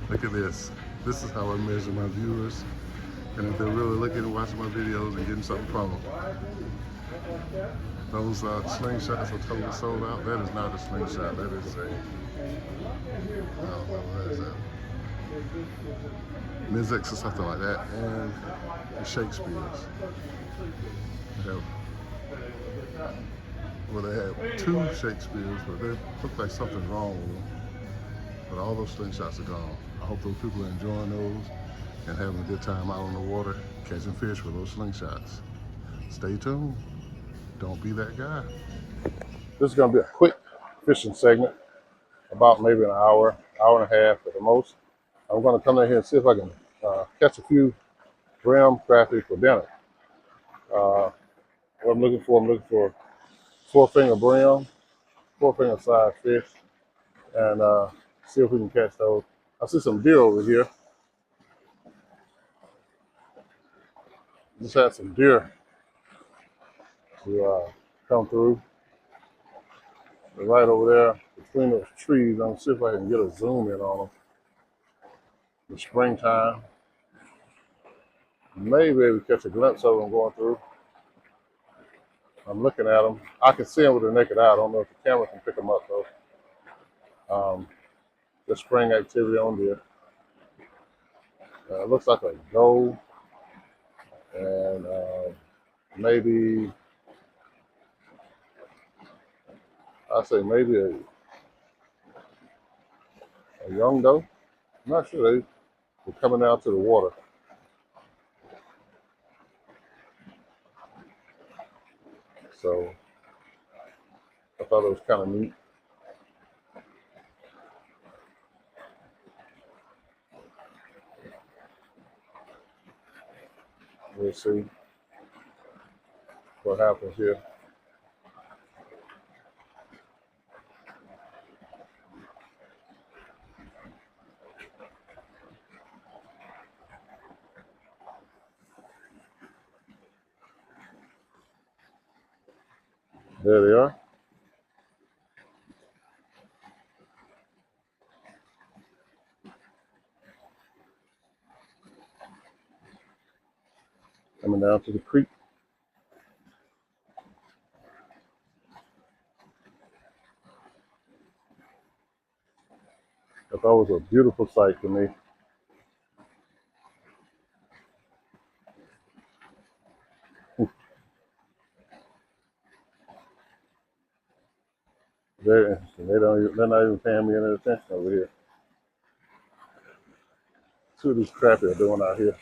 Look at this. This is how I measure my viewers. And if they're really looking and watching my videos and getting something from them. Those slingshots are totally sold out. That is not a slingshot. That is a, I don't know, what is that? Mizzix or something like that. And the Shakespeare's. They have, well, they have two Shakespeare's, but they look like something's wrong with them. But all those slingshots are gone. I hope those people are enjoying those and having a good time out on the water catching fish with those slingshots. Stay tuned. Don't be that guy. This is going to be a quick fishing segment, about maybe an hour, hour and a half at the most. I'm going to come in here and see if I can catch a few brim crappie for dinner. What I'm looking for 4-finger brim, 4-finger size fish, and see if we can catch those. I see some deer over here. Just had some deer to come through. They're right over there between those trees. I'm gonna see if I can get a zoom in on them. The springtime. Maybe able to catch a glimpse of them going through. I'm looking at them. I can see them with the naked eye. I don't know if the camera can pick them up though. The spring activity on there. It looks like a gold and maybe, I say maybe a young doe. I'm not sure. They're coming out to the water. So I thought it was kind of neat. We'll see what happens here. There they are. Coming down to the creek. I thought it was a beautiful sight to me. Very interesting. They're not even paying me any attention over here. See what these crappie are doing out here.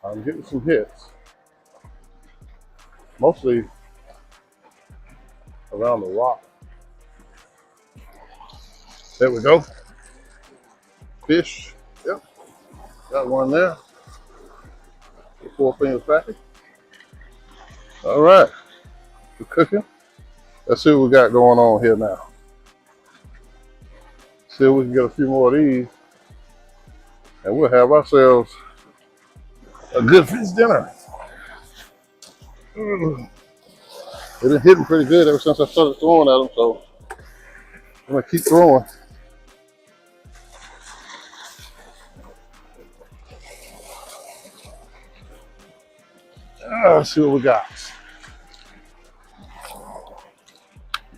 I'm getting some hits, mostly around the rock. There we go. Fish. Yep. Got one there. The 4 finger fatty. All right. We're cooking. Let's see what we got going on here now. See if we can get a few more of these, and we'll have ourselves a good fish dinner. They've been hitting pretty good ever since I started throwing at them, so I'm gonna keep throwing. Let's see what we got.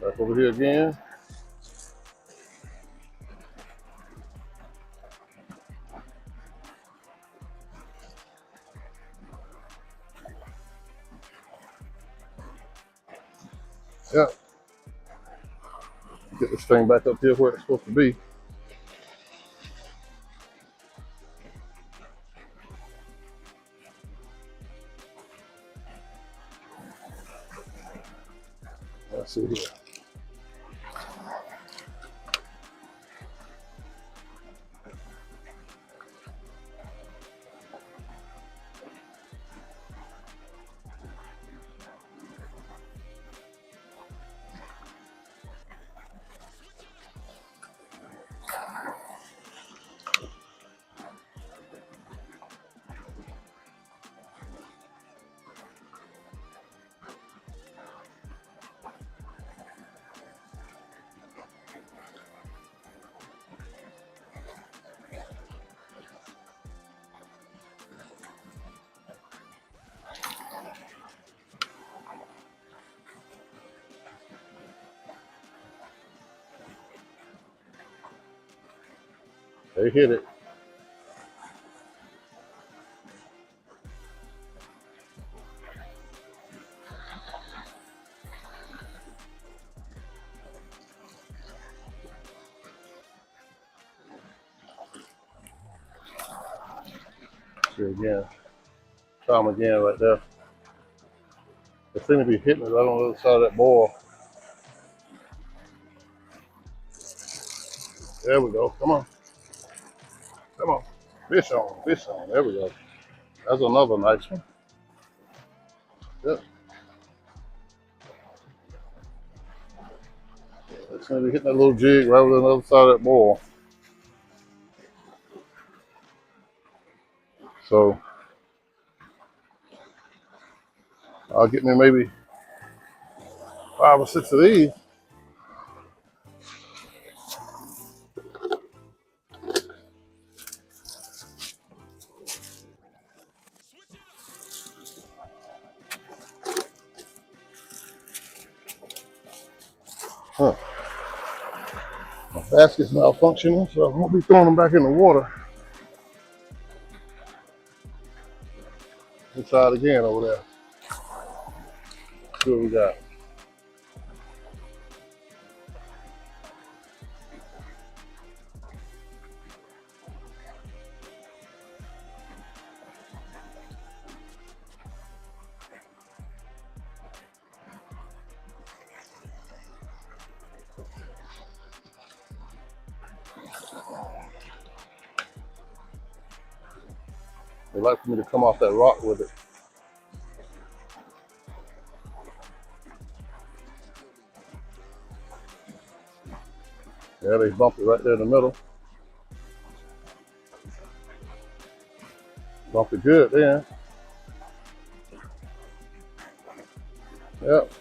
Back over here again. Yep. Get this thing back up here where it's supposed to be. Let's see here. They hit it. See again. Try them again right there. They seem to be hitting it right on the other side of that boil. There we go. Come on. Come on. Fish on. Fish on. There we go. That's another nice one. Yep. They seem to be hitting that little jig right on the other side of that boil. So I'll get me maybe 5 or 6 of these. Huh. My basket's malfunctioning, so I won't be throwing them back in the water. Let's try it again over there. See what we got. They like for me to come off that rock with it. Yeah, they bumped it right there in the middle. Bumped it good then. Yep.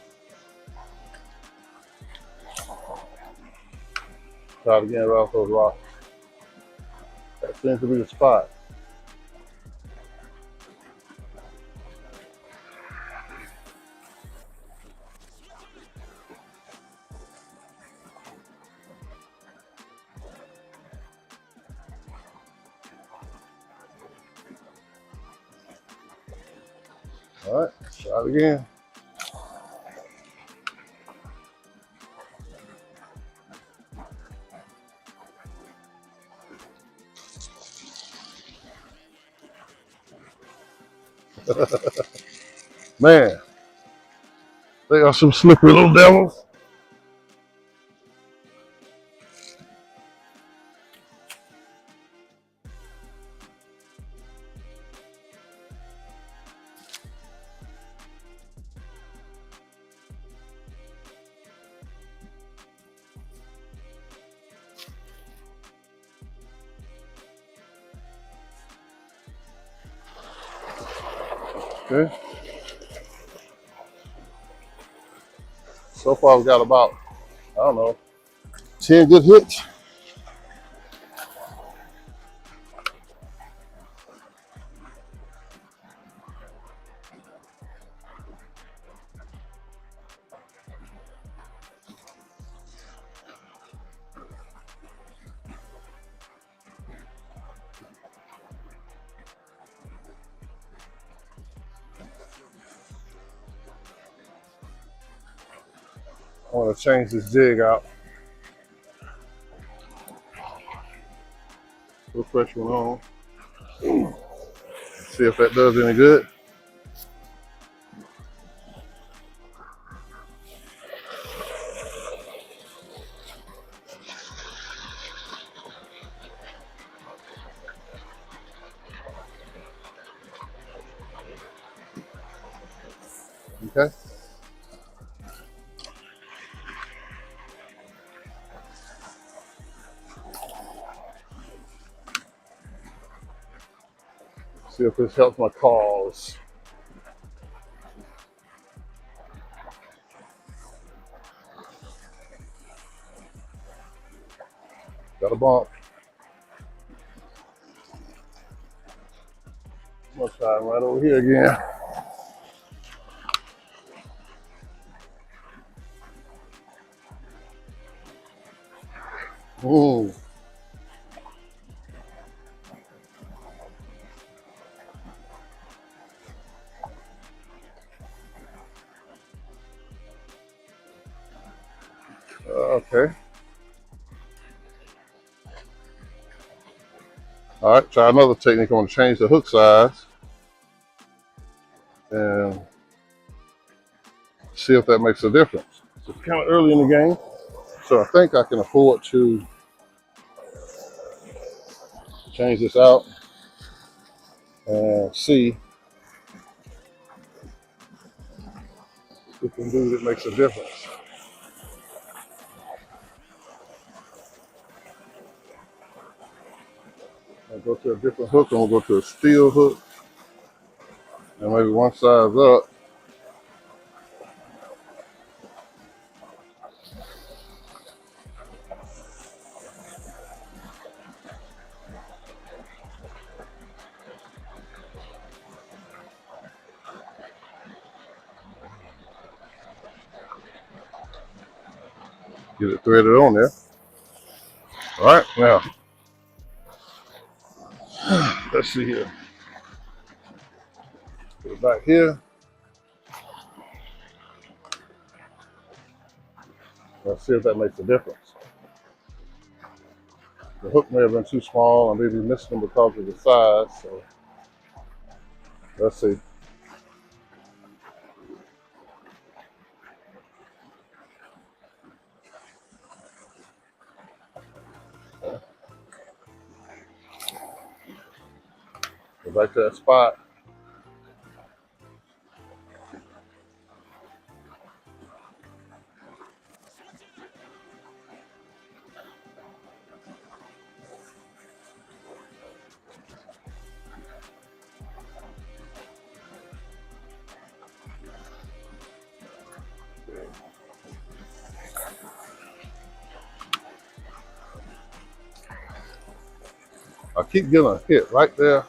Try it again right off those rocks. That seems to be the spot. All right, try it again. Man, they are some slippery little devils. Okay. So far, we've got about, I don't know, 10 good hits. I want to change this jig out. Put a fresh one on. See if that does any good. Okay. See if this helps my cause. Got a bump. I'm gonna try right over here again. Ooh. Okay. All right, try another technique. I'm gonna change the hook size and see if that makes a difference. It's kind of early in the game, so I think I can afford to change this out and see if we can do that makes a difference. I'll go to a different hook, and we'll go to a steel hook, and maybe one size up. Get it threaded on there. All right, now, let's see here. Put it back here. Let's see if that makes a difference. The hook may have been too small. I may be missing them because of the size, so let's see. Go back to that spot. I keep getting a hit right there,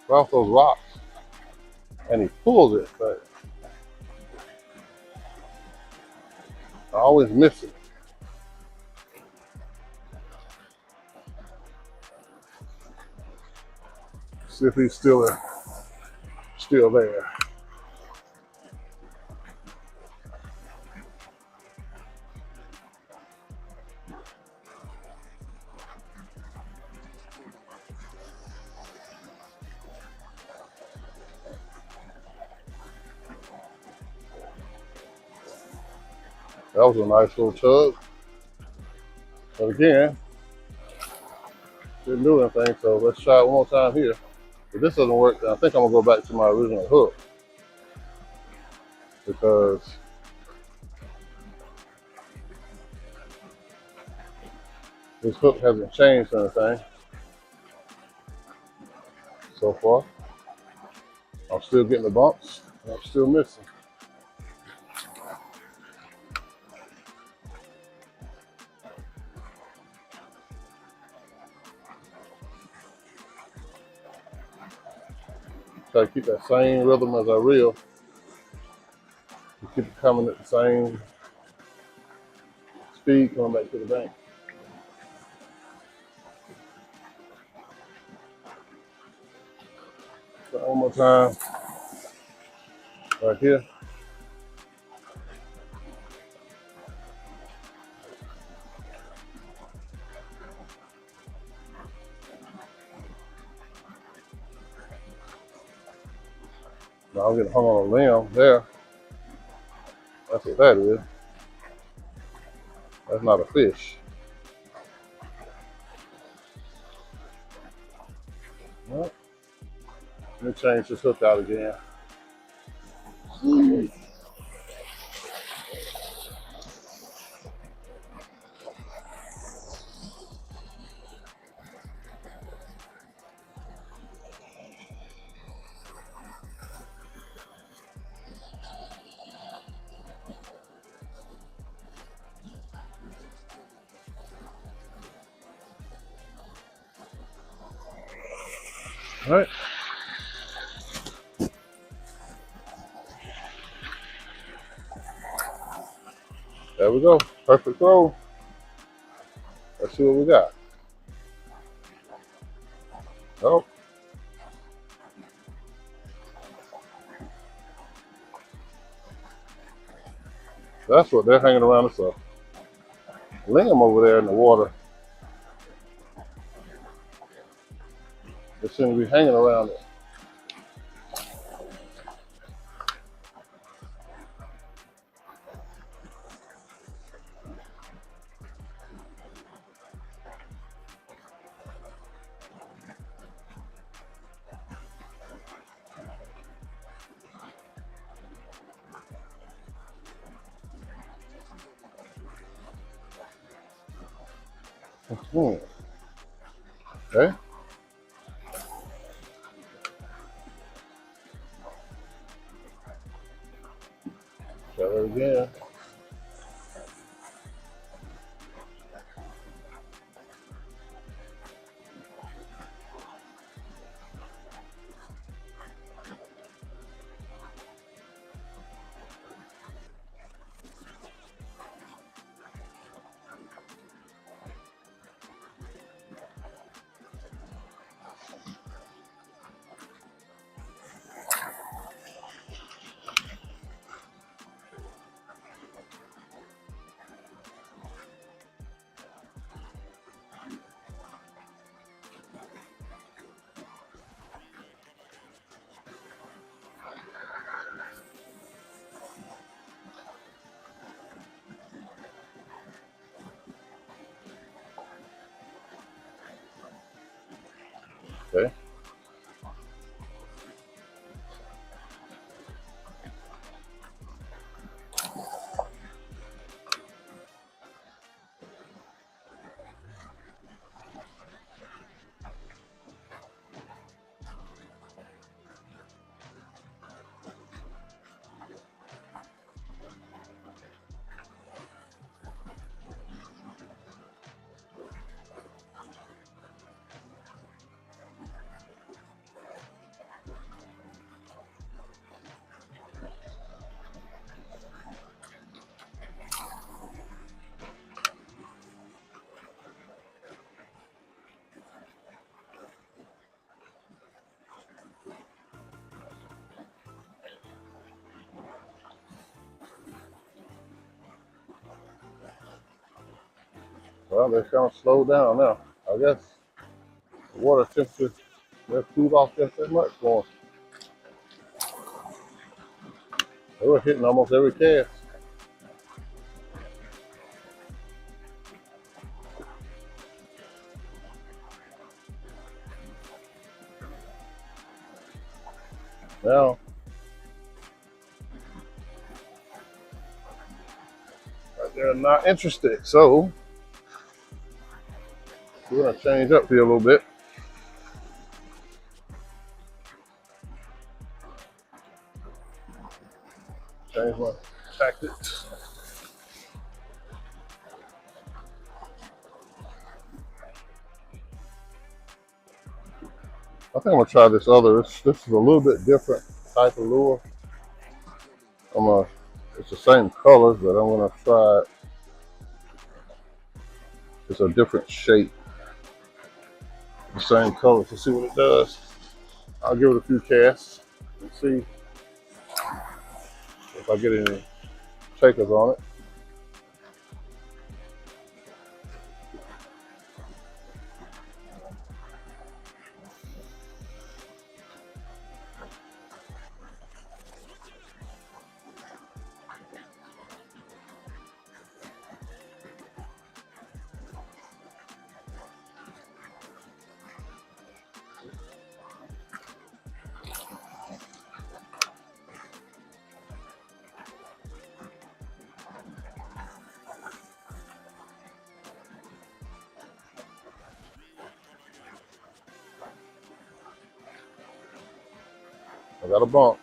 right off those rocks, and he pulls it, but I always miss it. See if he's still there. That was a nice little tug, but again, didn't do anything. So let's try it one more time here. If this doesn't work, then I think I'm gonna go back to my original hook because this hook hasn't changed anything so far. I'm still getting the bumps, and I'm still missing. Try to keep that same rhythm as I reel. Keep it coming at the same speed coming back to the bank. So one more time, right here. Now I'm getting hung on a limb there. That's what that is. That's not a fish. Well, let me change this hook out again. All right. There we go. Perfect throw. Let's see what we got. Oh. That's what they're hanging around. It's a limb over there in the water. They seem to be hanging around it. Okay. Try that again. Okay. Well, they kind of slowed down now. I guess the water temperature, they've cooled off just that much for them. They were hitting almost every cast. Now, they're not interested. So, we're going to change up here a little bit. Change my tactics. I think I'm going to try this other. This is a little bit different type of lure. It's the same colors, but I'm going to try it. It's a different shape. The same colors to see what it does. I'll give it a few casts and see if I get any takers on it. I got a bump.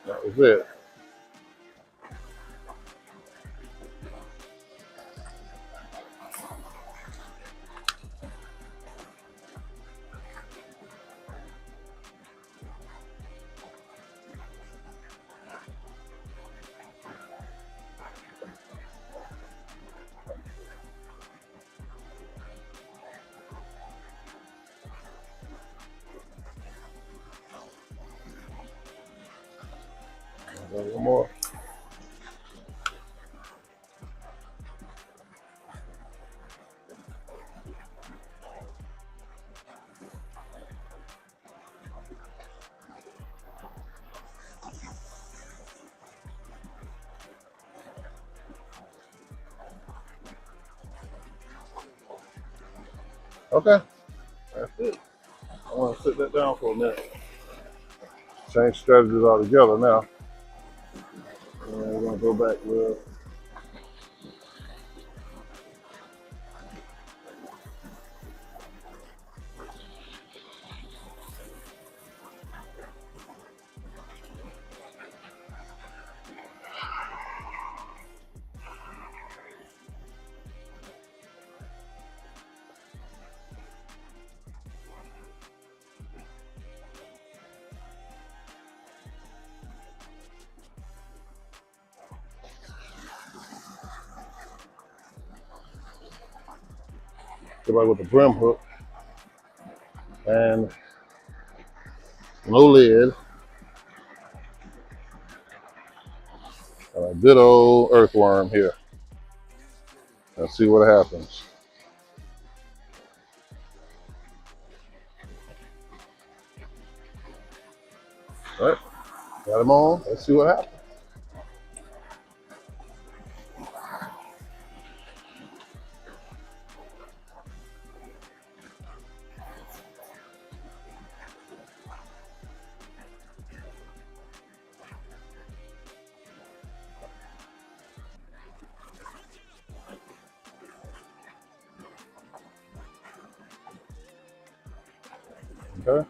That was it. One more. Okay, that's it. I want to sit that down for a minute. Change strategies altogether now. And we're going to go back with somebody with a brim hook and no lid. And a good old earthworm here. Let's see what happens. All right, got him on. Let's see what happens. Okay.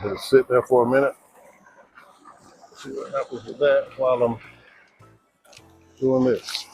Just sit there for a minute, see what happens with that while I'm doing this.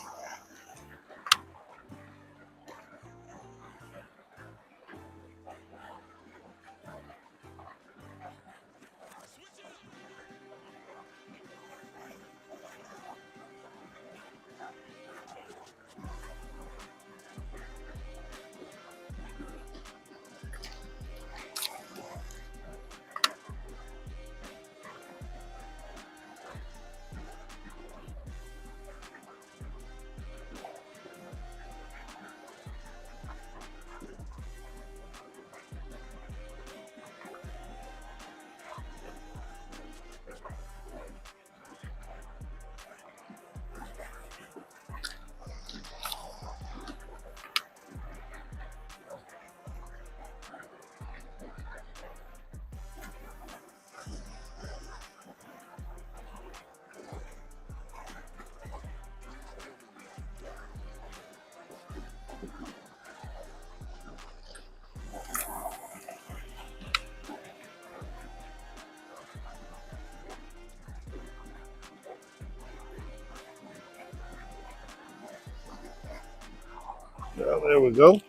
Well, there we go.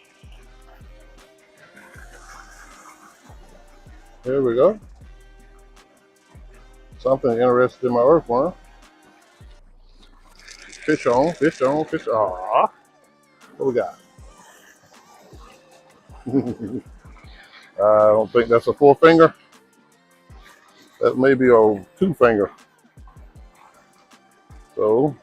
There we go. Something interested in my earthworm. Fish on, fish on, fish on. What we got? I don't think that's a 4-finger. That may be a 2-finger. So,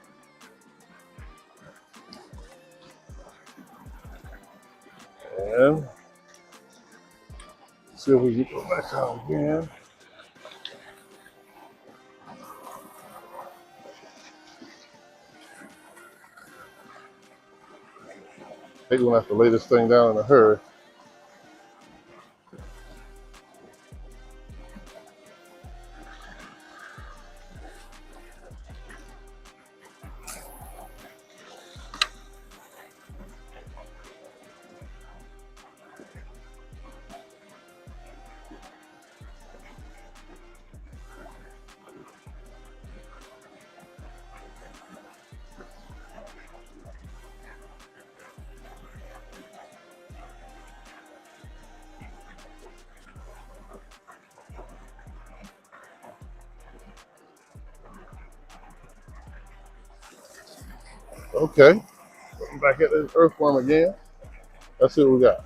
and see if we can go back out again. Hate when I have to lay this thing down in a hurry. Okay, back at this earthworm again. Let's see what we got.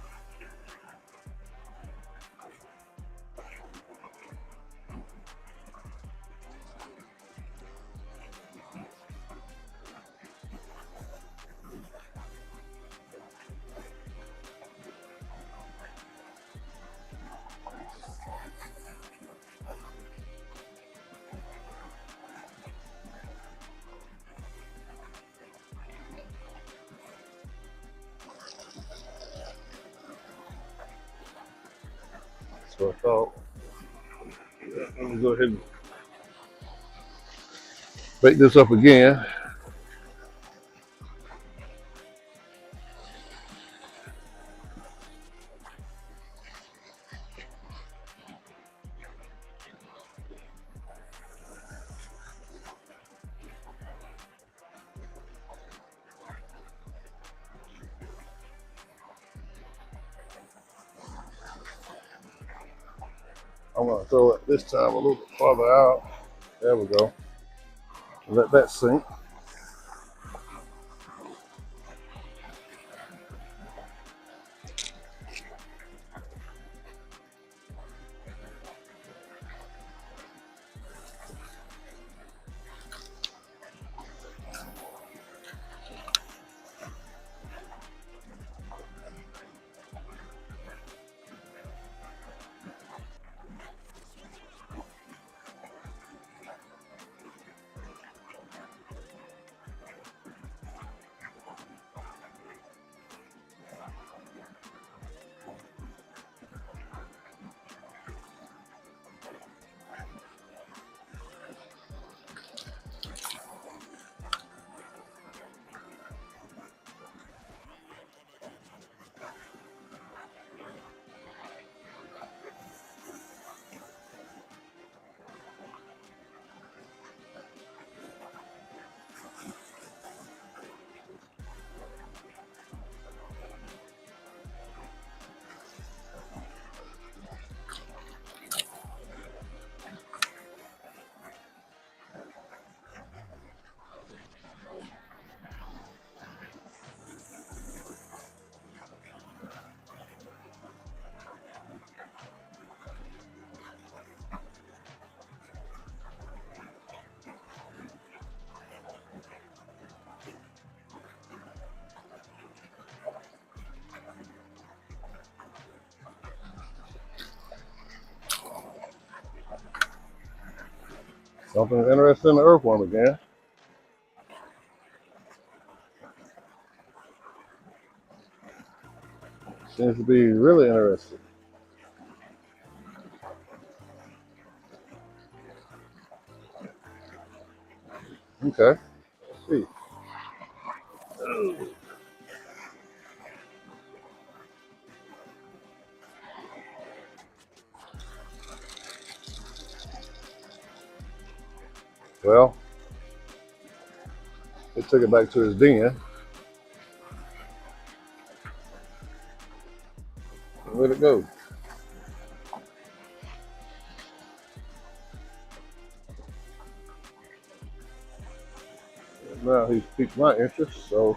So I thought, let me go ahead and bake this up again. I'm gonna throw it this time a little bit farther out. There we go. Let that sink. Something interesting in the earthworm again. Seems to be really interesting. Okay, let's see. Well, he took it back to his den. Where'd it go? Now he's piqued my interest, so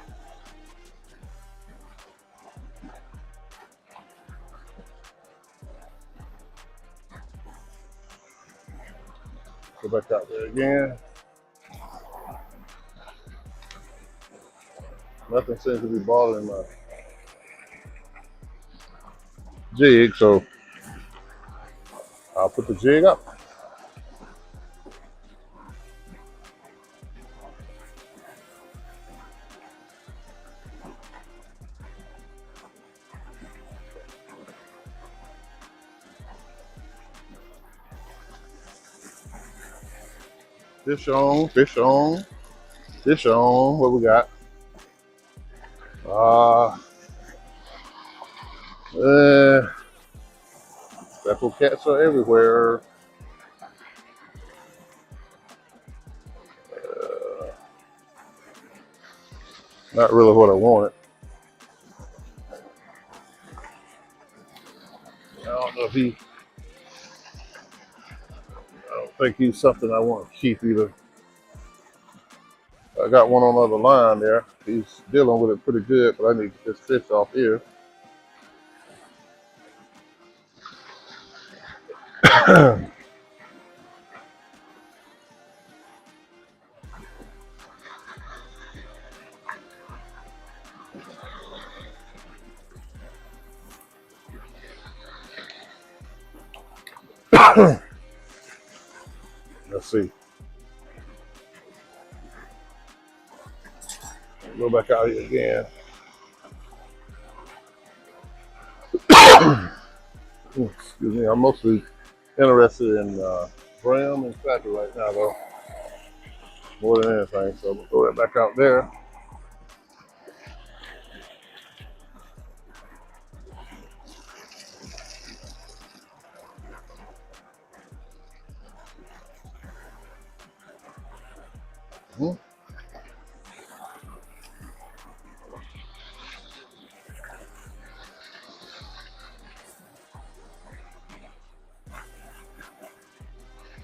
go back out there again. Nothing seems to be bothering my jig, so I'll put the jig up. Fish on, fish on, fish on. What we got? Uh, uh speckled cats are everywhere. Not really what I wanted. I don't know if he. I don't think he's something I want to keep either. I got one on the other line there. He's dealing with it pretty good, but I need to get this fish off here. Let's see. Go back out here again. Excuse me. I'm mostly interested in brim and crappie right now, though, more than anything. So I'm gonna throw that back out there. Hmm.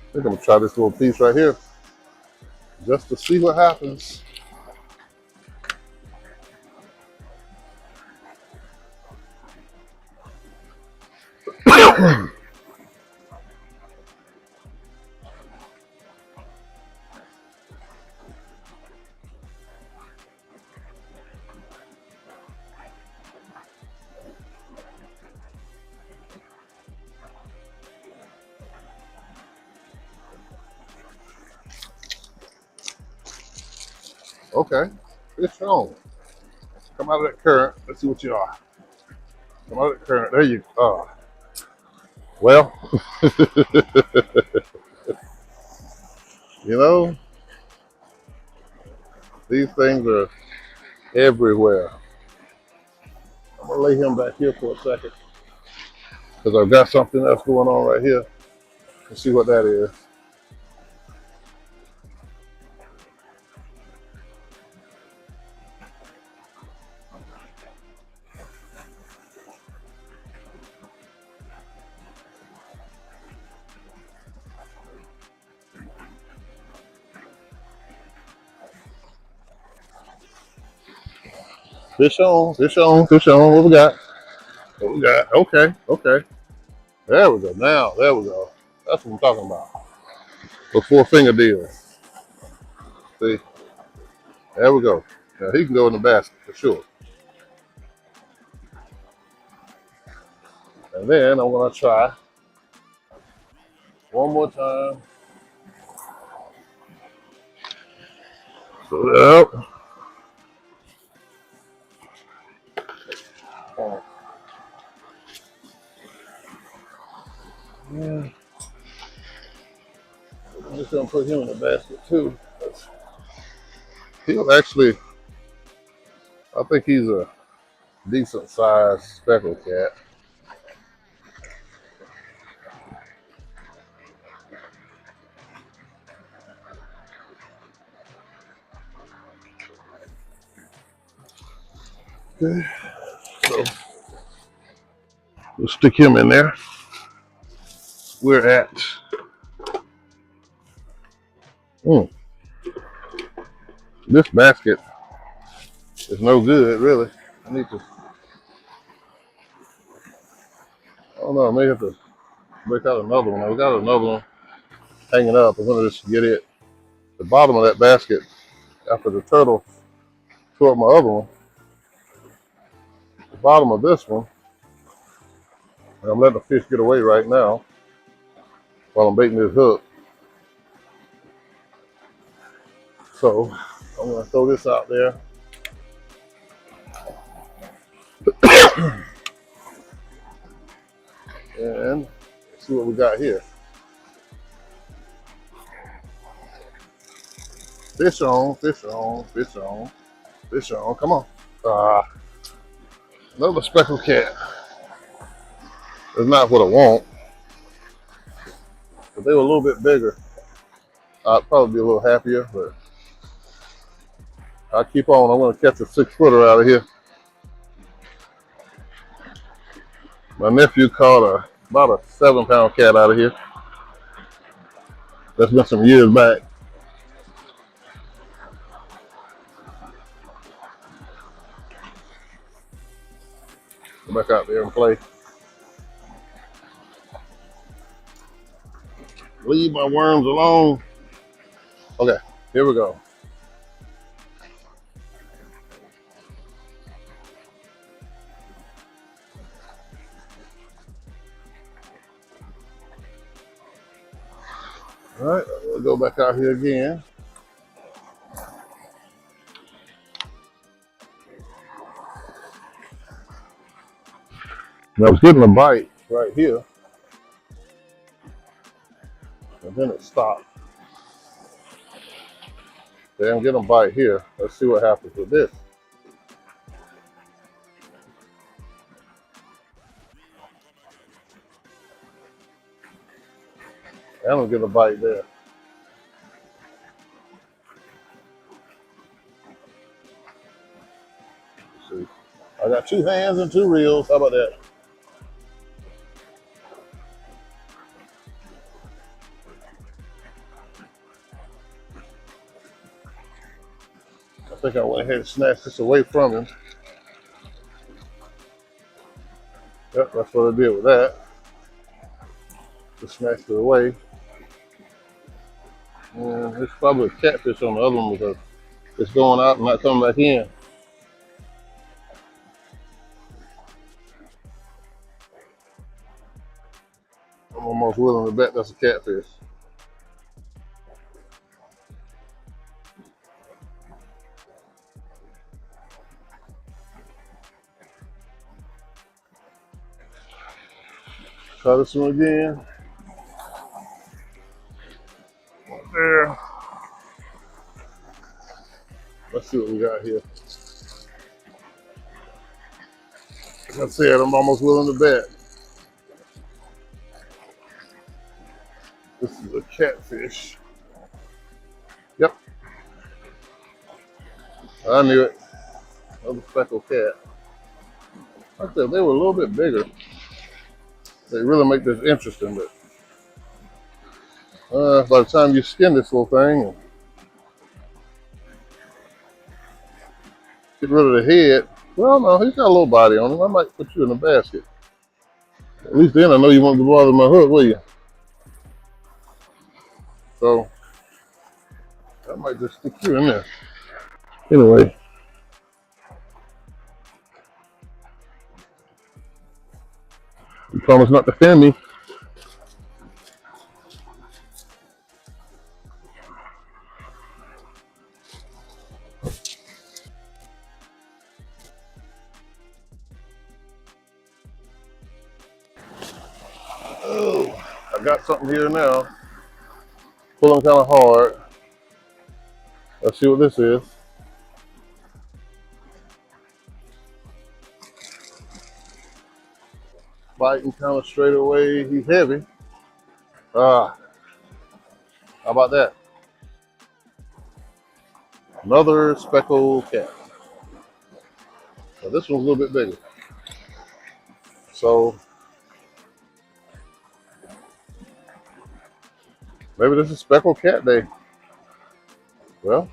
I think I'm gonna try this little piece right here just to see what happens. Okay, fish on. Come out of that current. Let's see what you are. Come out of that current. There you go. Well, you know, these things are everywhere. I'm gonna lay him back here for a second because I've got something else going on right here. Let's see what that is. Fish on, fish on, fish on. What we got? What we got? Okay, okay. There we go. Now, there we go. That's what I'm talking about. The 4 finger deal. See, there we go. Now he can go in the basket for sure. And then I'm gonna try one more time So, yeah, I'm just gonna put him in the basket too. He'll actually, I think he's a decent sized speckled cat. Okay, so we'll stick him in there. We're at this basket is no good, really. I need to, I don't know, I may have to break out another one. I got another one hanging up. I'm gonna just get it. The bottom of that basket, after the turtle tore up my other one, the bottom of this one, and I'm letting the fish get away right now while I'm baiting this hook. So I'm gonna throw this out there. And see what we got here. Fish on, fish on, fish on, fish on. Come on. Another speckled cat. It's not what I want. If they were a little bit bigger, I'd probably be a little happier, but I'll keep on. I'm gonna catch a 6-footer out of here. My nephew caught about a 7-pound cat out of here. That's been some years back. Go back out there and play. Leave my worms alone. Okay, here we go. All right, we'll go back out here again. And I was getting a bite right here, and then it stopped. Okay, I'm getting a bite here. Let's see what happens with this. And I'm getting a bite there. Let's see. I got 2 hands and 2 reels. How about that? I think I went ahead and snatched this away from him. Yep, that's what I did with that. Just snatched it away. And there's probably a catfish on the other one because it's going out and not coming back in. I'm almost willing to bet that's a catfish. Try this one again. Right there. Let's see what we got here. Like I said, I'm almost willing to bet this is a catfish. Yep, I knew it. Another speckled cat. Like I said, if they were a little bit bigger, they really make this interesting. But by the time you skin this little thing and get rid of the head, well, no, he's got a little body on him. I might put you in the basket. At least then I know you won't be bothering my hook, will you? So I might just stick you in there. Anyway. You promise not to offend me. I got something here now. Pulling kind of hard. Let's see what this is. Biting kind of straight away. He's heavy. How about that? Another speckled cat. Now this one's a little bit bigger. So maybe this is speckled cat day. Well,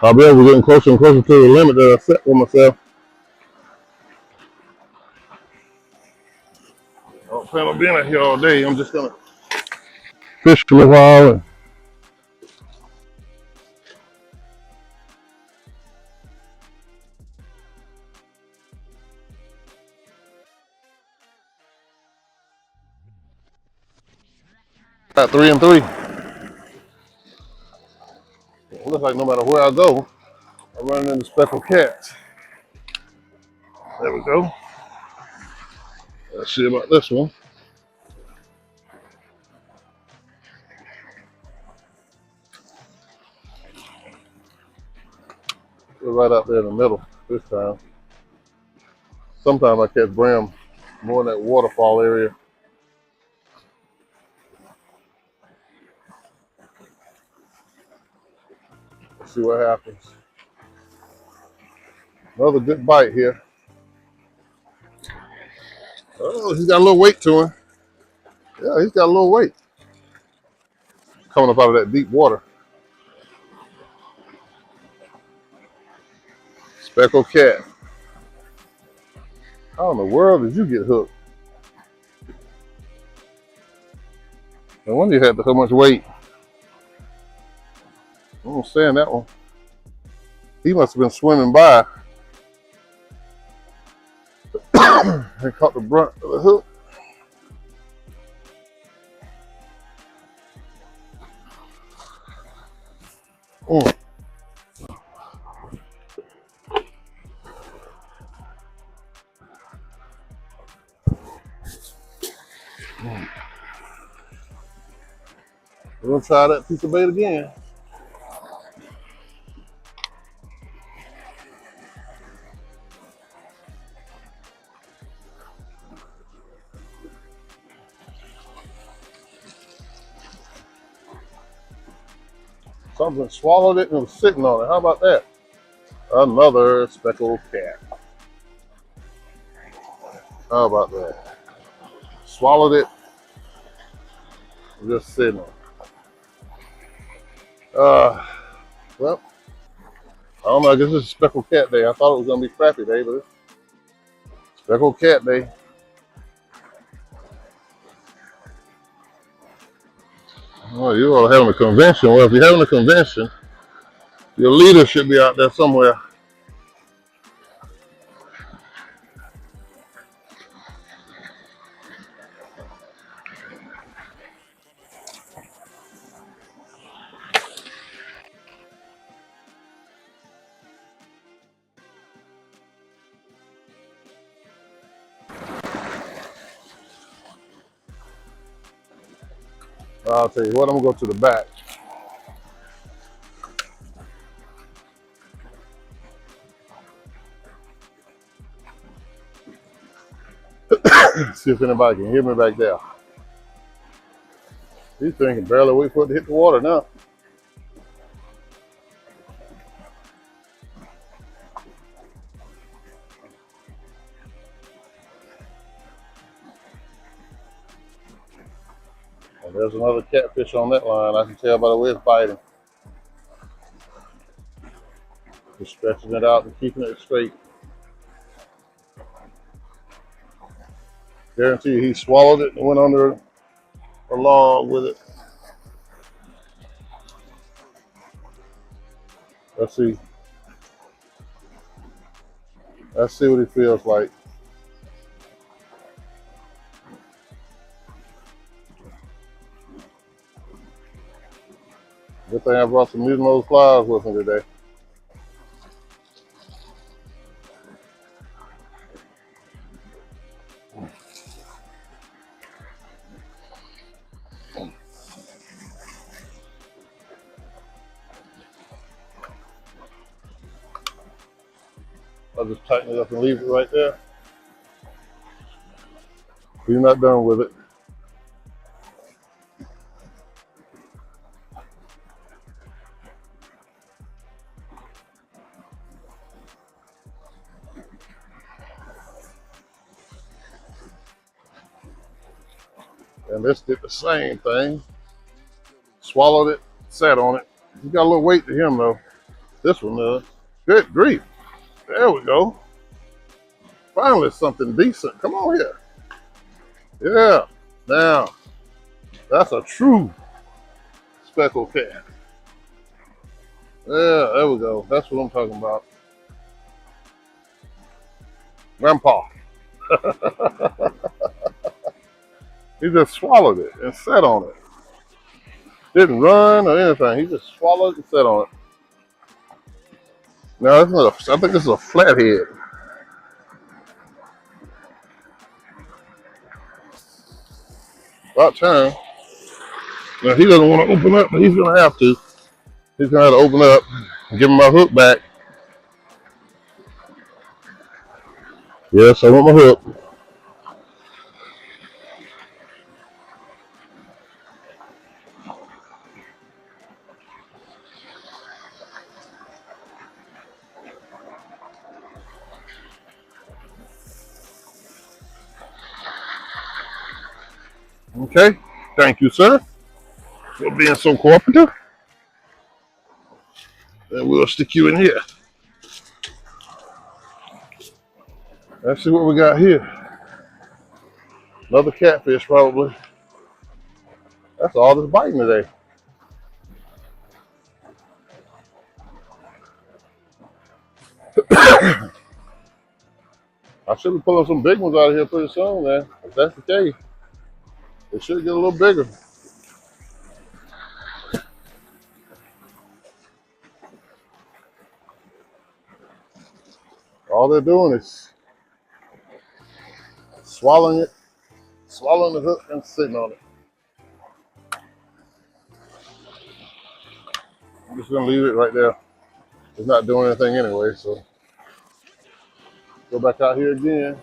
I'll be able to getting closer and closer to the limit that I set for myself. I don't plan on being out here all day. I'm just gonna fish for a while. At 3 and 3. It looks like no matter where I go, I'm running into speckled cats. There we go. Let's see about this one. We're right out there in the middle this time. Sometimes I catch brim more in that waterfall area. Let's see what happens. Another good bite here. Oh, he's got a little weight to him. Yeah, he's got a little weight. Coming up out of that deep water. Speckled cat. How in the world did you get hooked? No wonder you had so much weight. I don't understand that one. He must have been swimming by and caught the brunt of the hook. Mm. We're gonna try that piece of bait again. Something swallowed it and was sitting on it. How about that? Another speckled cat. How about that? Swallowed it, just sitting on it. Well, I don't know. I guess this is speckled cat day. I thought it was gonna be crappy day, but it's speckled cat day. Oh, you all having a convention. Well, if you're having a convention, your leader should be out there somewhere. I'll tell you what, I'm gonna go to the back. See if anybody can hear me back there. These things can barely wait for it to hit the water now. And there's another catfish on that line. I can tell by the way it's biting. Just stretching it out and keeping it straight. Guarantee you he swallowed it and went under a log with it. Let's see. Let's see what he feels like. Good thing I brought some Musmo flies with me today. I'll just tighten it up and leave it right there. You're not done with it. And this did the same thing. Swallowed it, sat on it. He got a little weight to him though. This one does. Good grief. There we go. Finally something decent. Come on here. Yeah. Now, that's a true speckled cat. Yeah, there we go. That's what I'm talking about. Grandpa. He just swallowed it and sat on it. Didn't run or anything. He just swallowed and sat on it. Now, I think this is a flathead. About time. Now, he doesn't want to open up, but he's going to have to. He's going to have to open up and give him my hook back. Yes, I want my hook. Okay. Thank you, sir, for being so cooperative. And we'll stick you in here. Let's see what we got here. Another catfish, probably. That's all that's biting today. I should be pulling some big ones out of here pretty soon, man. If that's the case, it should get a little bigger. All they're doing is swallowing the hook and sitting on it. I'm just gonna leave it right there. It's not doing anything anyway, so go back out here again.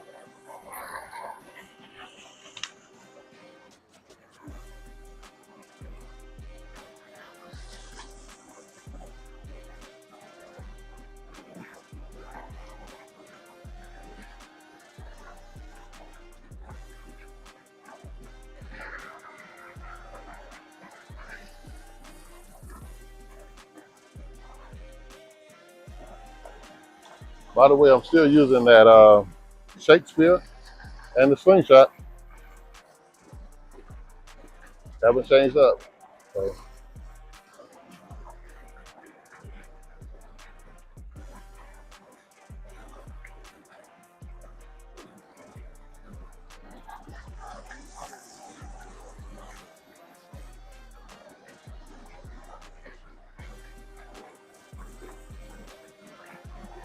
By the way, I'm still using that Shakespeare and the slingshot. Haven't changed up. So.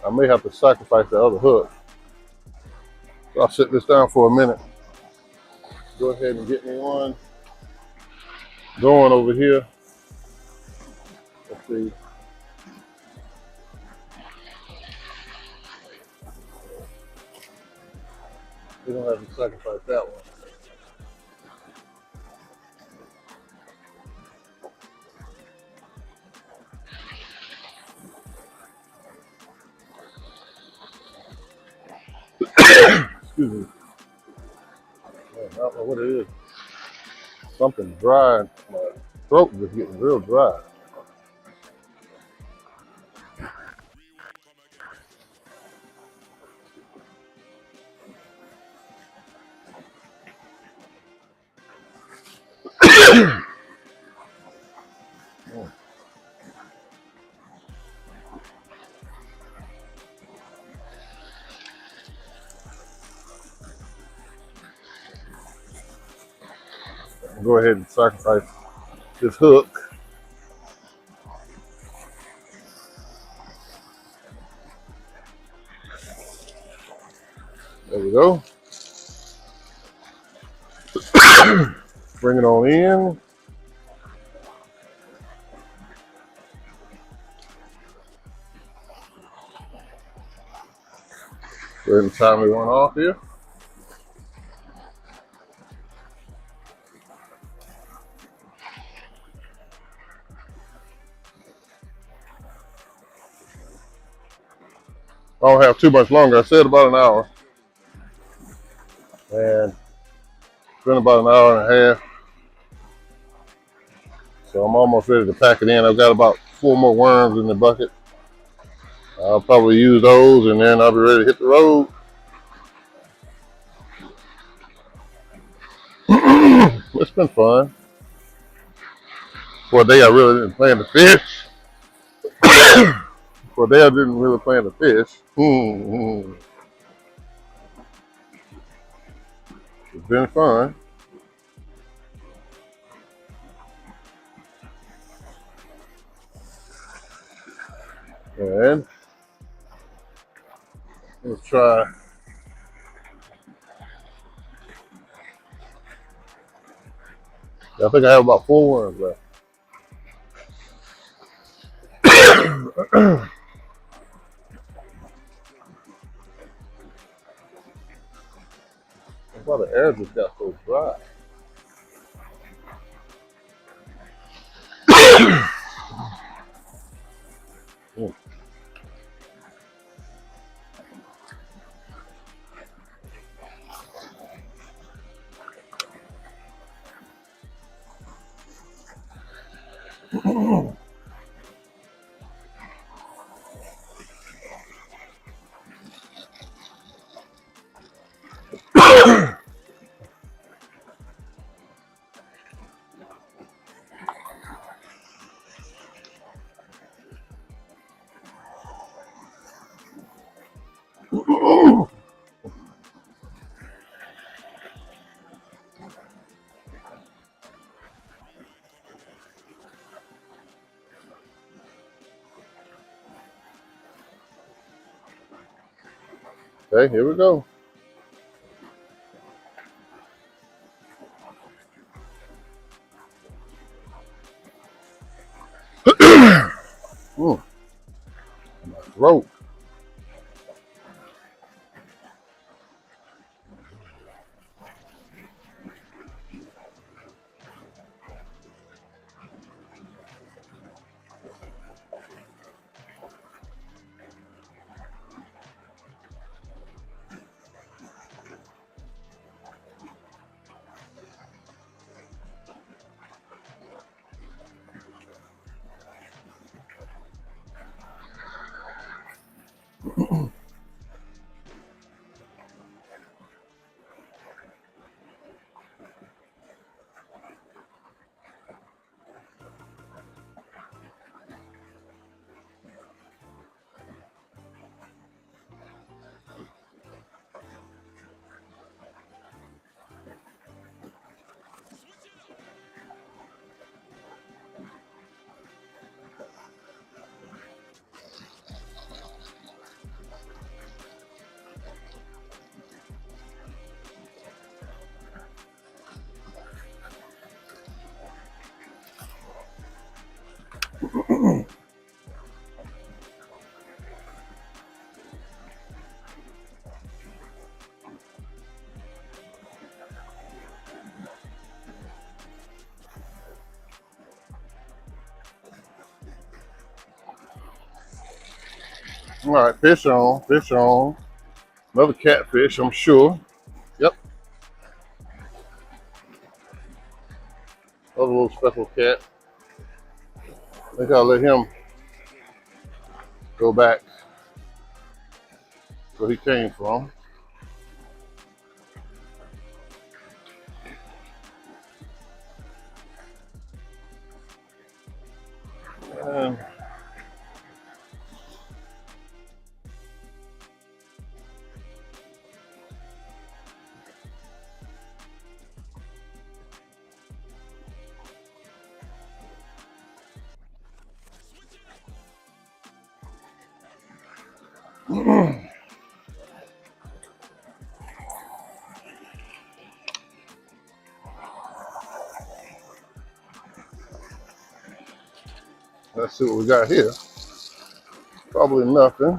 I may have to sacrifice the other hook. So I'll sit this down for a minute. Go ahead and get me one going over here. Let's see. We don't have to sacrifice that one. Excuse me. I don't know what it is. Something dry. My throat is just getting real dry. Go ahead and sacrifice this hook. There we go. Bring it on in. Go ahead and time me one off here. I don't have too much longer. I said about an hour. And it's been about an hour and a half. So I'm almost ready to pack it in. I've got about 4 more worms in the bucket. I'll probably use those and then I'll be ready to hit the road. It's been fun. For a day I really didn't plan to fish. For a day I didn't really plan to fish. It's been fun. And let's try. I think I have about 4 worms left. That's why the air just got so dry. Okay, here we go. My throat. All right, fish on, fish on. Another catfish, I'm sure. Yep, another little speckled cat. I think I'll let him go back where he came from. And let's see what we got here. Probably nothing.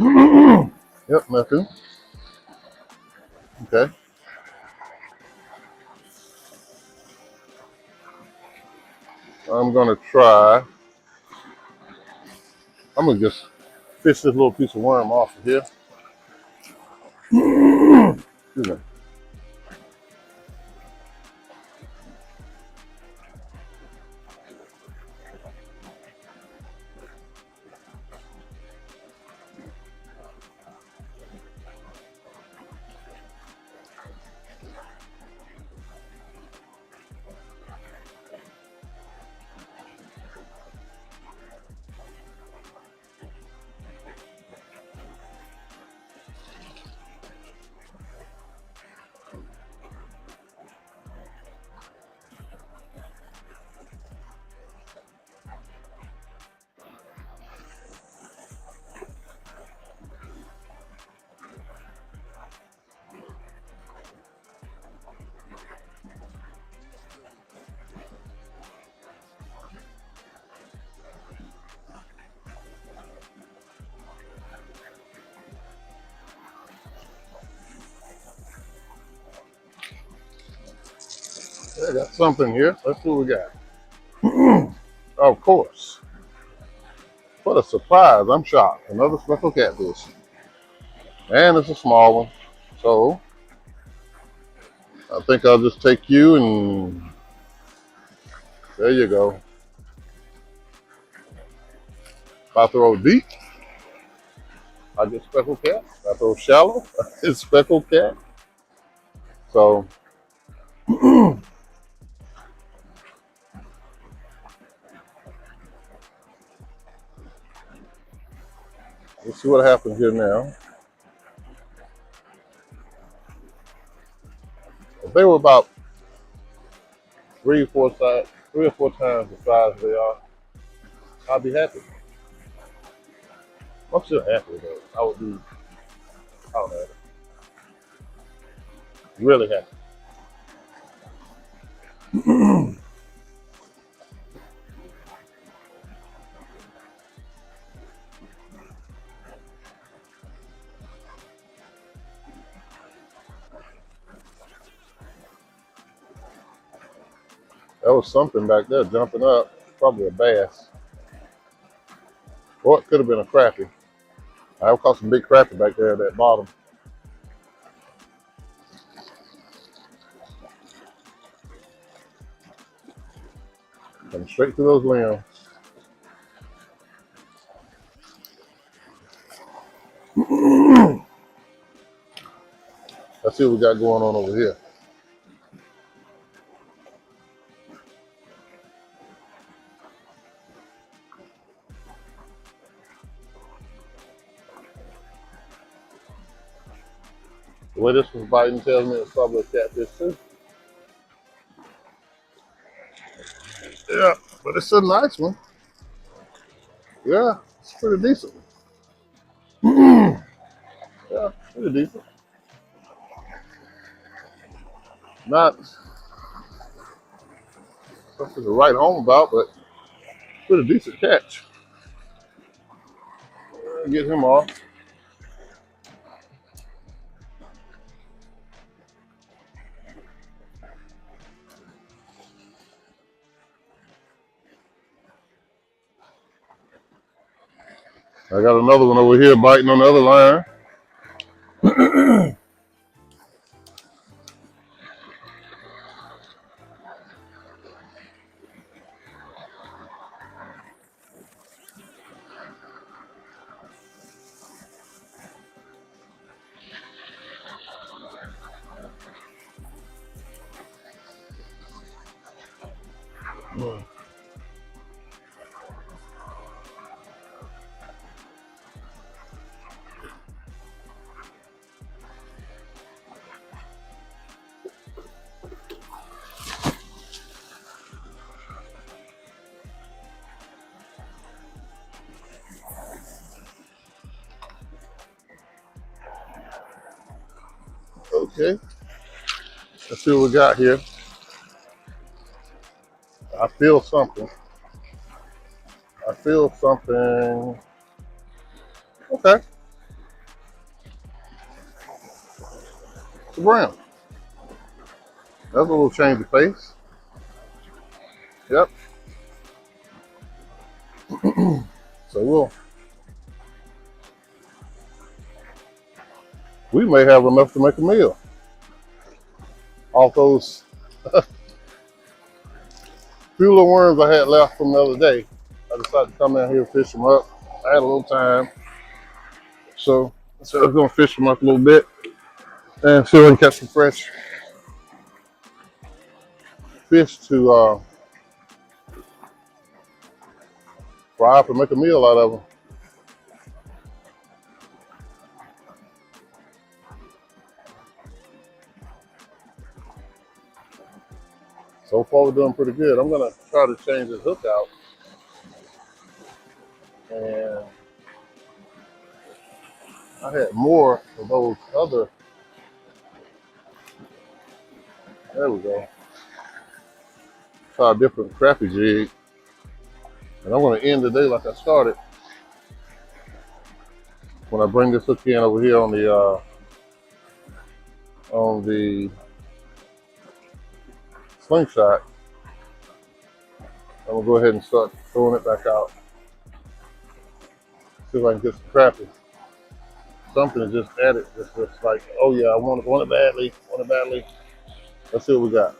Yep, nothing. Okay. I'm gonna try. I'm gonna just fish this little piece of worm off of here. Excuse me. I got something here. Let's see what we got. Of course. What a surprise. I'm shocked. Another speckled catfish. And it's a small one. So I think I'll just take you and there you go. If I throw deep, I get speckled cat. If I throw shallow, it's speckled cat. So let's see what happens here now. If they were about three or four times the size they are, I'll be happy. I'm still happy though. I would be, I don't know, really happy. There was something back there jumping up, probably a bass. Or it could have been a crappie. I caught some big crappie back there at that bottom. Coming straight through those limbs. Let's see what we got going on over here. The way this was biting tells me it's probably a catfish too. Yeah, but it's a nice one. Yeah, it's pretty decent. Yeah, pretty decent. Not something to write home about, but pretty decent catch. Get him off. I got another one over here biting on the other line. Okay, let's see what we got here. I feel something. I feel something. Okay, The brown. That's a little change of pace. Yep. So we may have enough to make a meal off those few little worms I had left from the other day. I decided to come down here and fish them up. I had a little time, so I said I was gonna fish them up a little bit and see if I can catch some fresh fish to fry up and make a meal out of them. So far we're doing pretty good. I'm gonna try to change this hook out, and I had more of those other. There we go. Try a different crappie jig, and I'm gonna end the day like I started. When I bring this hook in over here on the slingshot, I'm gonna go ahead and start throwing it back out. See if I can get some crappie. Something to just add it. Just like, oh yeah, I want it badly, want it badly. Let's see what we got.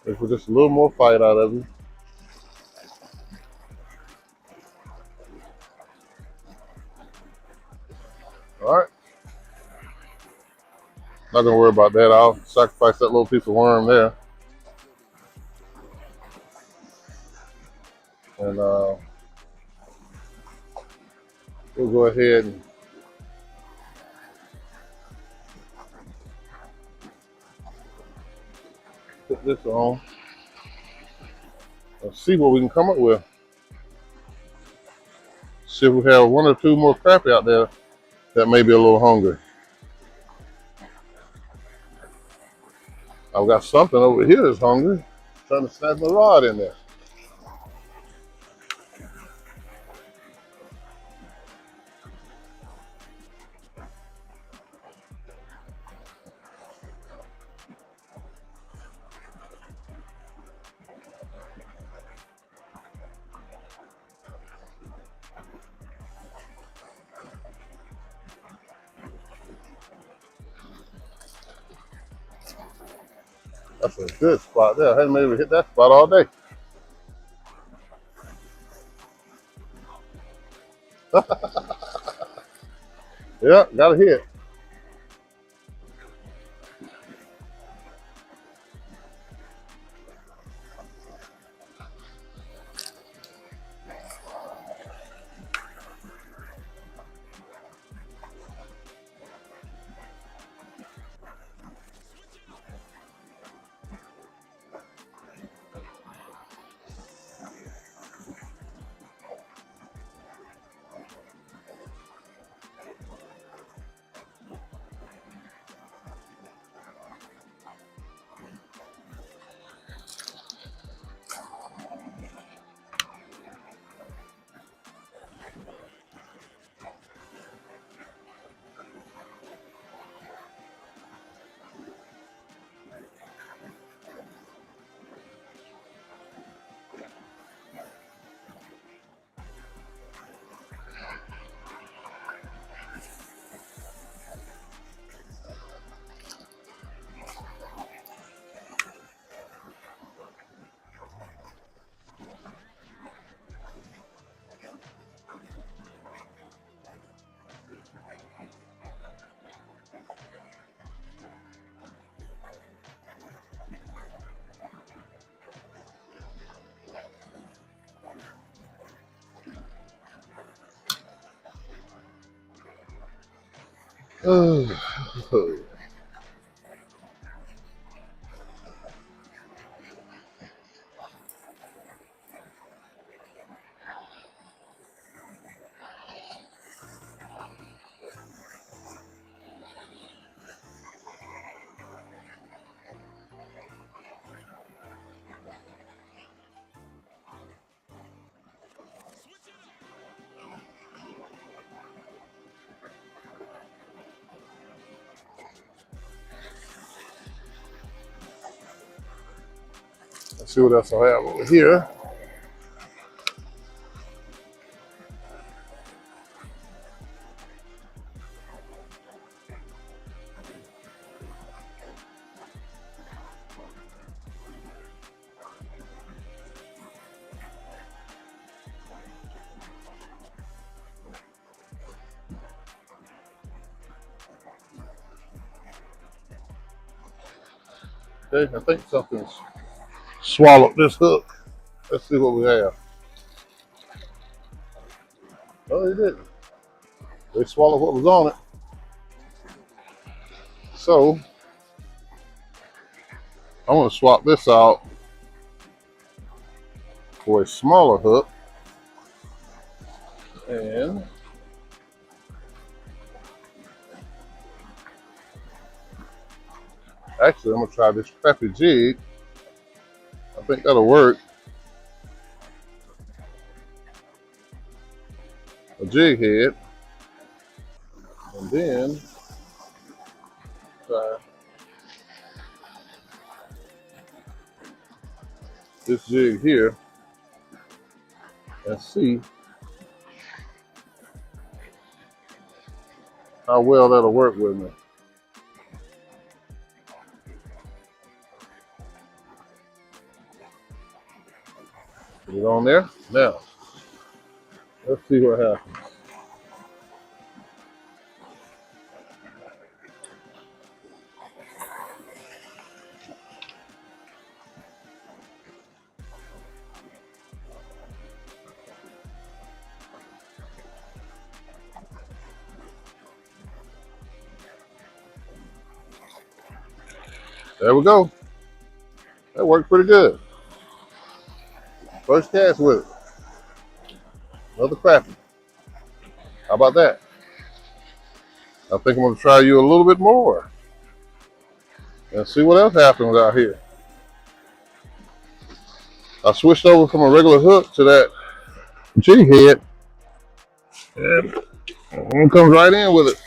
If we just a little more fight out of you. All right. Not gonna worry about that. I'll sacrifice that little piece of worm there. And we'll go ahead and put this on and see what we can come up with. See if we have one or two more crappie out there that may be a little hungry. I've got something over here that's hungry, trying to snap my rod in there. That's a good spot there. I hadn't maybe hit that spot all day. Yeah, got a hit. Let's see what else I have over here. Okay, I think something's swallowed this hook. Let's see what we have. Oh, they didn't. They swallowed what was on it. So I'm going to swap this out for a smaller hook. And actually, I'm going to try this crappy jig. I think that'll work. A jig head. And then try this jig here and see how well that'll work with me. Put it on there. Now, let's see what happens. There we go. That worked pretty good. First cast with it. Another crappie. How about that? I think I'm going to try you a little bit more and see what else happens out here. I switched over from a regular hook to that jig head, and one comes right in with it.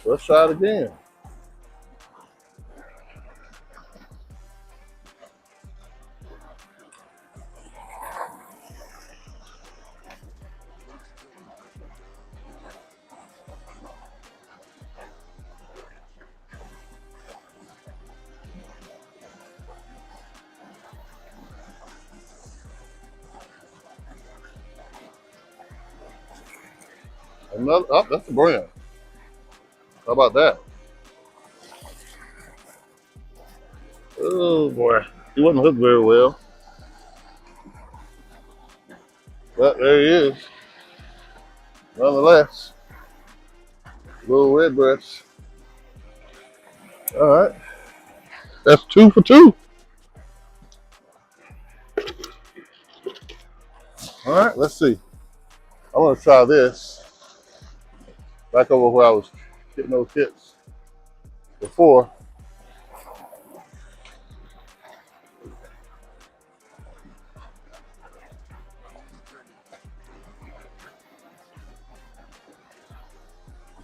Let's try it again. Another, oh, that's a brand. How about that? Oh boy, he wasn't hooked very well. But there he is. Nonetheless, little red breast. All right, that's 2 for 2. All right, let's see. I'm gonna try this back over where I was getting those hits before.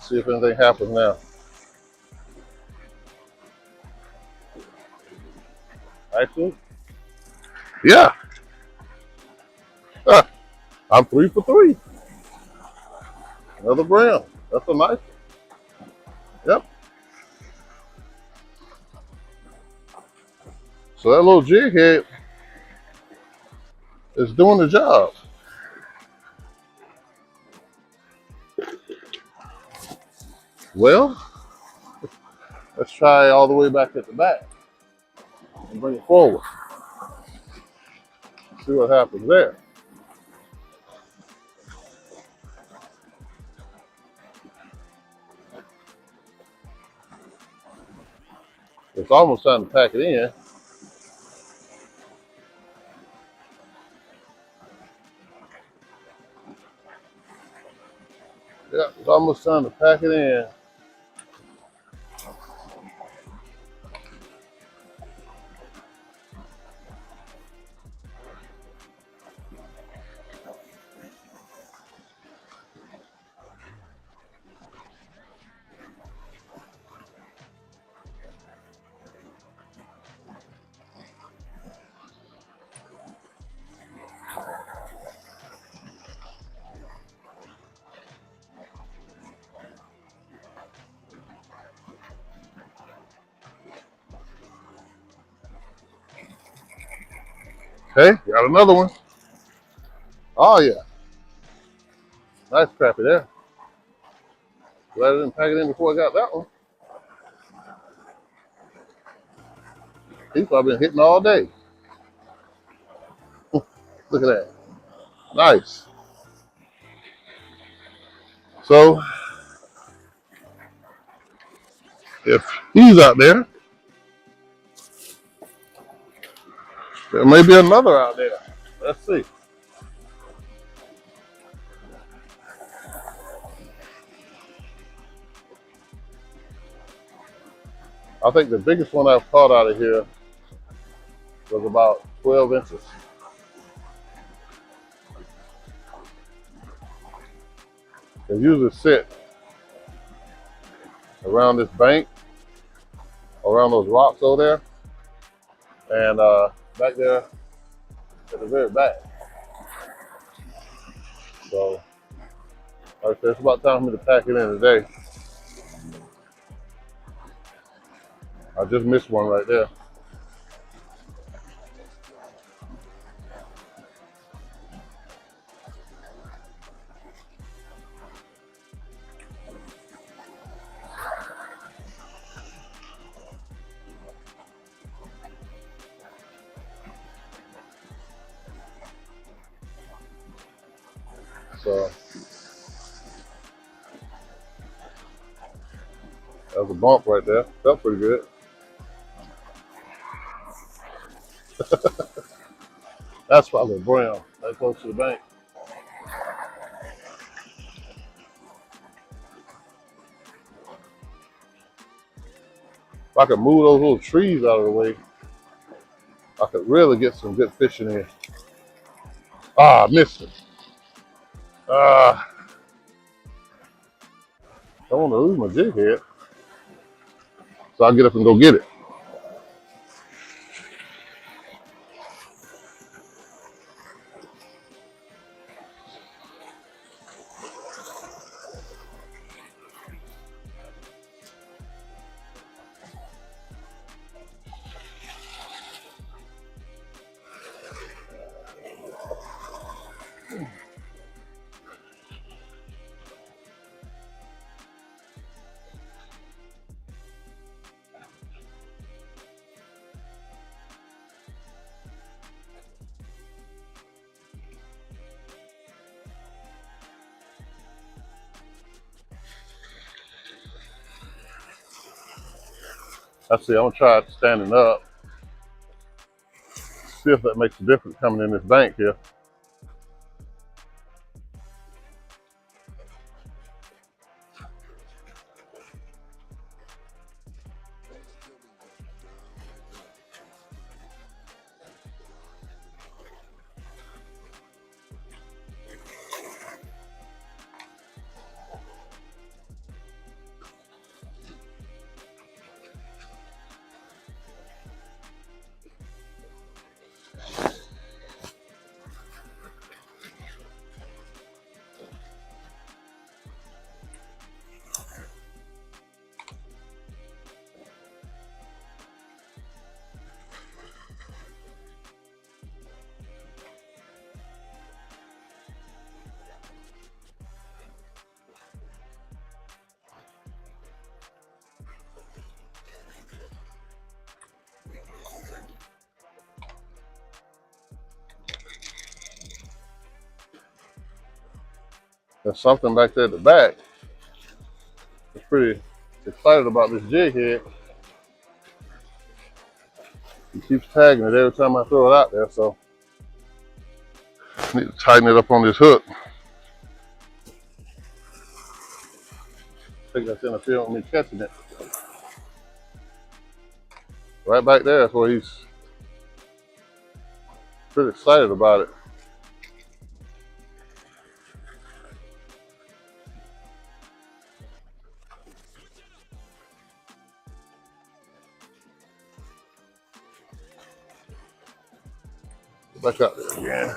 See if anything happens now. Actually, yeah. I'm 3 for 3. Another brown. That's a nice one. Yep. So that little jig head is doing the job. Well, let's try all the way back at the back and bring it forward. See what happens there. It's almost time to pack it in. Yeah, it's almost time to pack it in. Okay, got another one. Oh yeah, nice crappie there. Glad I didn't pack it in before I got that one. He's probably been hitting all day. Look at that. Nice. So if he's out there, there may be another out there. Let's see. I think the biggest one I've caught out of here was about 12 inches. They usually sit around this bank, around those rocks over there, and back there at the very back. So, like I said, it's about time for me to pack it in today. I just missed one right there. So, that was a bump right there. Felt pretty good. That's probably a brown, that close to the bank. If I could move those little trees out of the way, I could really get some good fishing in. Ah, I missed it. Ah, I don't want to lose my jig head. So I'll get up and go get it. Let's see, I'm gonna try it standing up. See if that makes a difference coming in this bank here. There's something back there at the back. I'm pretty excited about this jig head. He keeps tagging it every time I throw it out there, so I need to tighten it up on this hook. I think that's interfering with me catching it. Right back there is where he's pretty excited about it. Back out there again.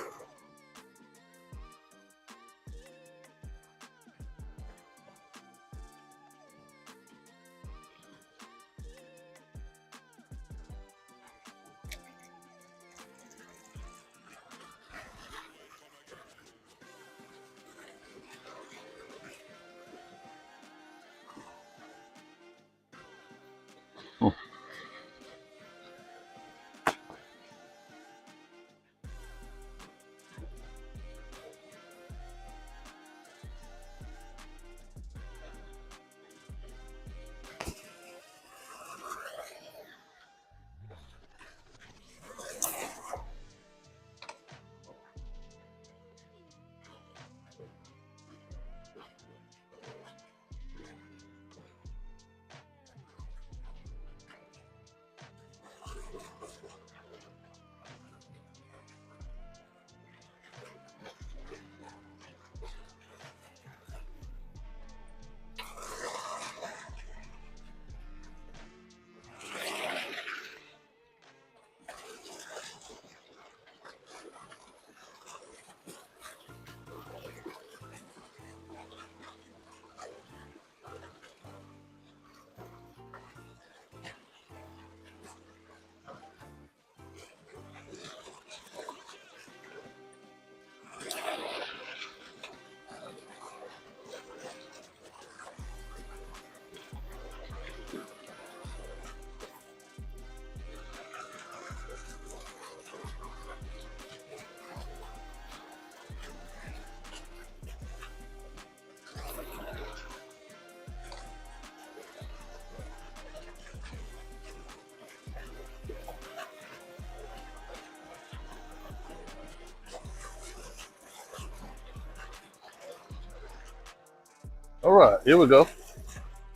All right, here we go.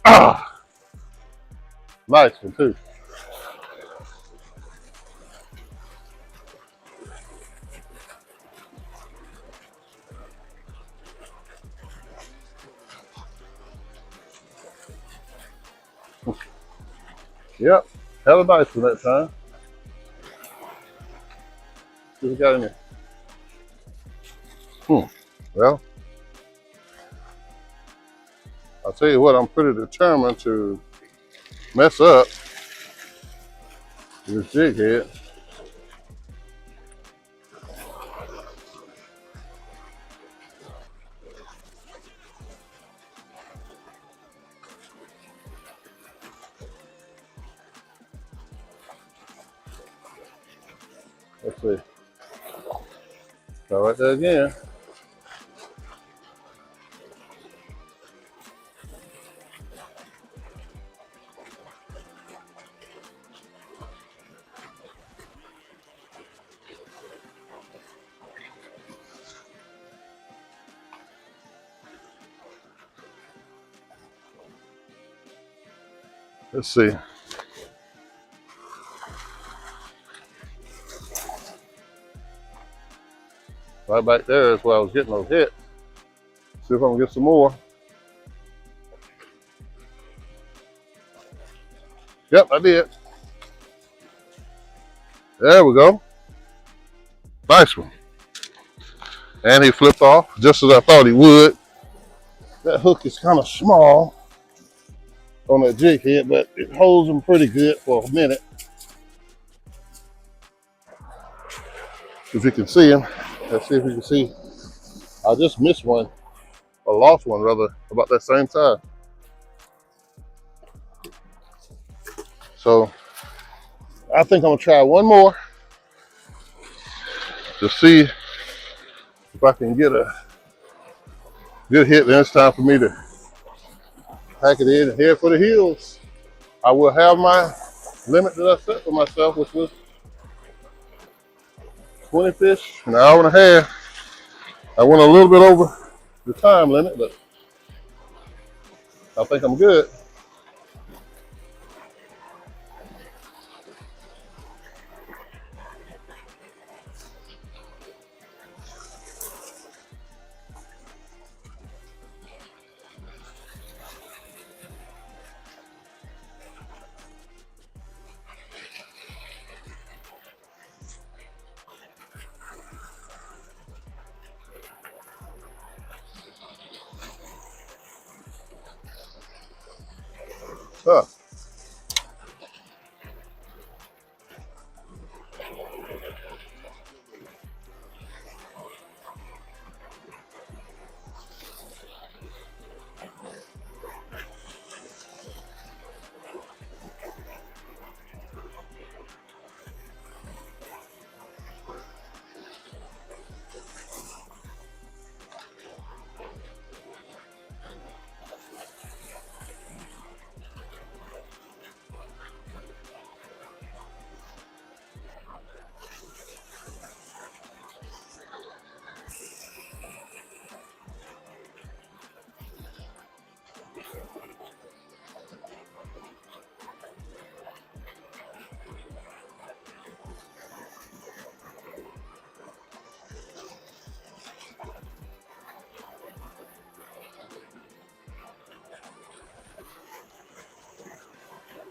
Ah, nice one too. Yep, hella nice one that time. What we got in there? Well, I'll tell you what, I'm pretty determined to mess up this jig head. Let's see. Try right there again. Let's see. Right back there is where I was getting those hits. See if I can get some more. Yep, I did. There we go. Nice one. And he flipped off just as I thought he would. That hook is kind of small on that jig head, but it holds him pretty good for a minute. If you can see him, let's see if you can see. I just missed one, or lost one rather, about that same time. So I think I'm gonna try one more to see if I can get a good hit. Then it's time for me to pack it in and head for the hills. I will have my limit that I set for myself, which was 20 fish, an hour and a half. I went a little bit over the time limit, but I think I'm good. Huh.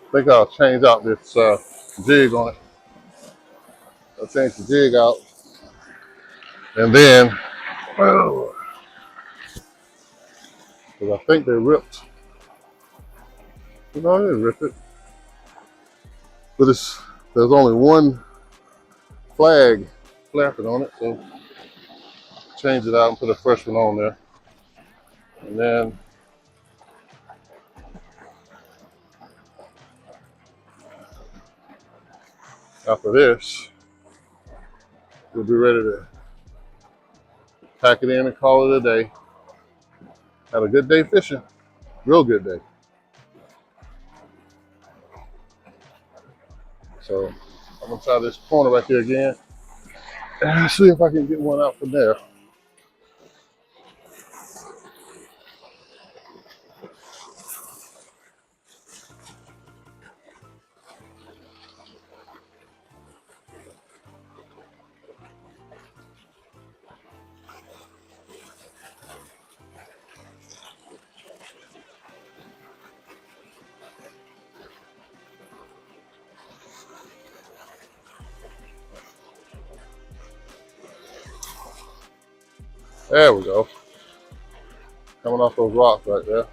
I think I'll change out this jig on it. I'll change the jig out. And then, because I think they ripped. No, I didn't rip it. But there's only one flag flapping on it, so change it out and put a fresh one on there. And then after this, we'll be ready to pack it in and call it a day. Have a good day fishing. Real good day. So I'm gonna try this corner right here again and see if I can get one out from there. There we go. Coming off those rocks right there.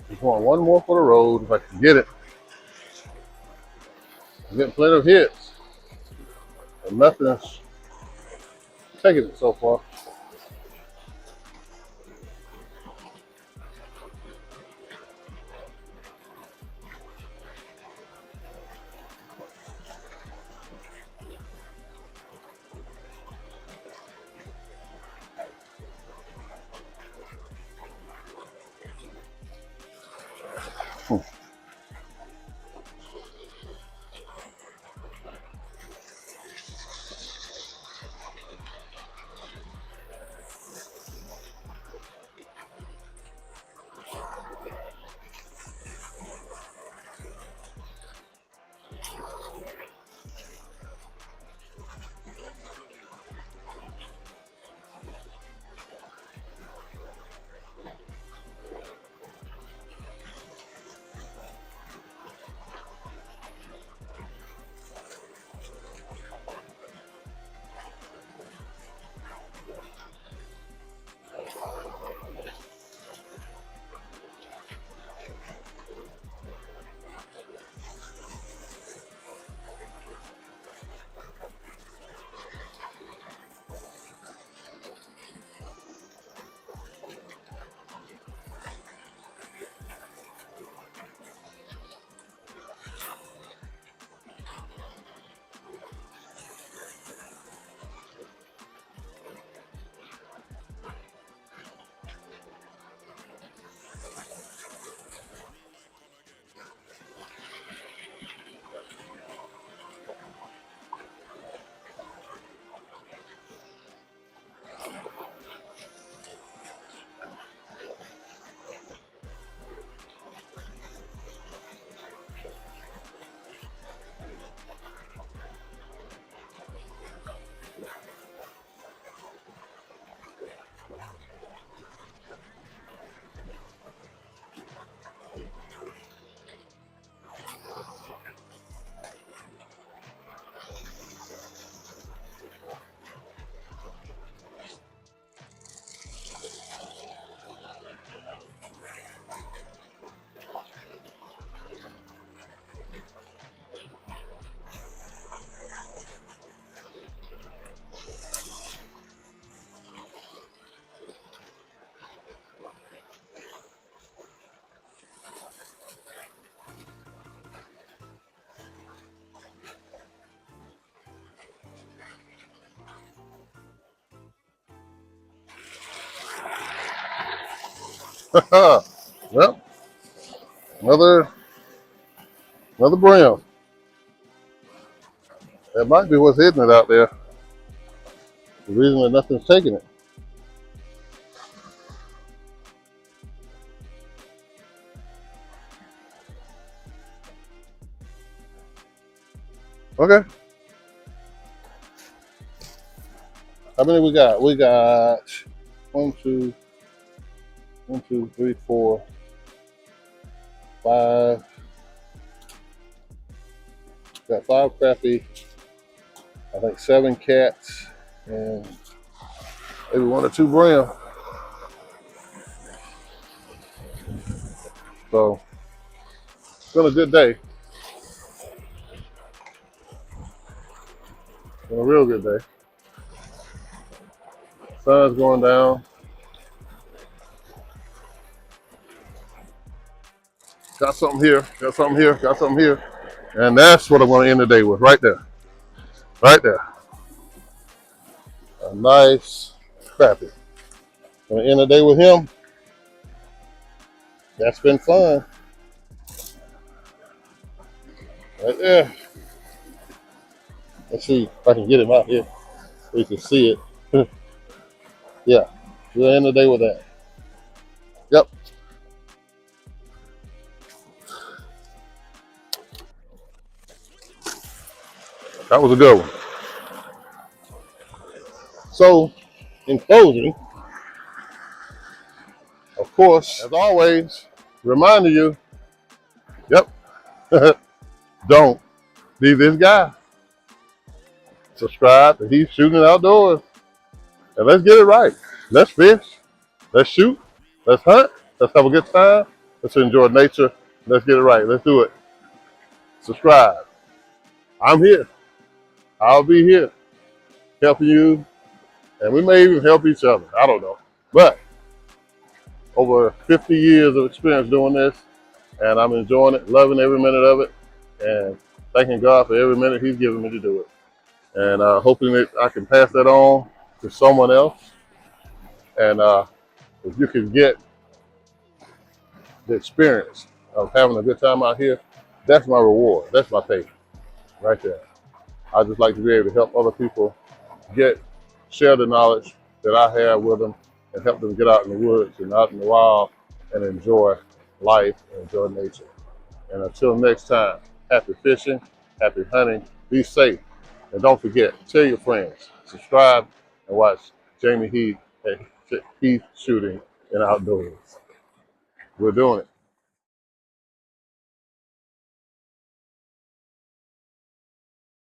Just want one more for the road if I can get it. I'm getting plenty of hits. And nothing's taking it so far. Well, another brim. That might be what's hitting it out there. The reason that nothing's taking it. Okay. How many we got? We got one, two, 3, 4, 5. Got 5 crappie. I think 7 cats and maybe 1 or 2 brim. So it's been a good day. Been a real good day. Sun's going down. Got something here. Got something here. Got something here. And that's what I'm going to end the day with, right there. Right there. A nice crappie. Going to end the day with him. That's been fun. Right there. Let's see if I can get him out here so you can see it. Yeah, we'll end the day with that. Yep. That was a good one. So, in closing, of course, as always, reminding you, yep, don't be this guy. Subscribe to Heath Shooting Outdoors. And let's get it right. Let's fish. Let's shoot. Let's hunt. Let's have a good time. Let's enjoy nature. Let's get it right. Let's do it. Subscribe. I'm here. I'll be here helping you. And we may even help each other. I don't know. But over 50 years of experience doing this, and I'm enjoying it, loving every minute of it, and thanking God for every minute He's given me to do it. And hoping that I can pass that on to someone else. And if you can get the experience of having a good time out here, that's my reward. That's my pay right there. I just like to be able to help other people share the knowledge that I have with them and help them get out in the woods and out in the wild and enjoy life and enjoy nature. And until next time, happy fishing, happy hunting, be safe. And don't forget, tell your friends, subscribe and watch Jamie Heath at Heath Shooting and Outdoors. We're doing it.